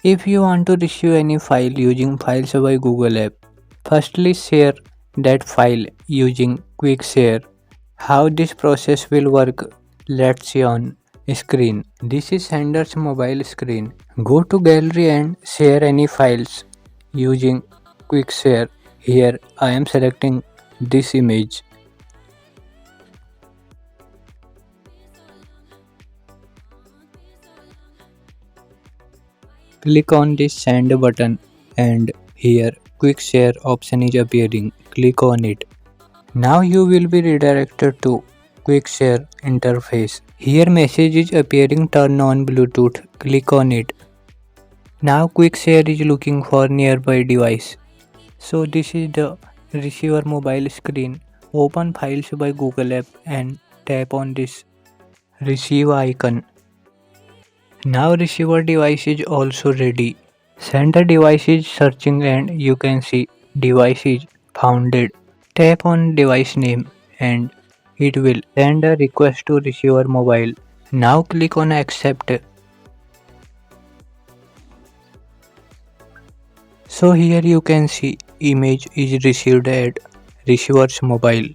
If you want to receive any file using Files by Google app, firstly share that file using Quick Share. How this process will work, let's see on screen. This is sender's mobile screen. Go to gallery and share any files using Quick Share. Here I am selecting this image. Click on this send button and here quick share option is appearing. Click on it. Now you will be redirected to quick share interface. Here message is appearing, turn on Bluetooth. Click on it. Now quick share is looking for nearby device. So this is the receiver mobile screen. Open Files by Google app and tap on this receive icon. Now receiver device is also ready. Sender device is searching and you can see device is founded. Tap on device name and it will send a request to receiver mobile. Now click on accept. So here you can see image is received at receiver's mobile.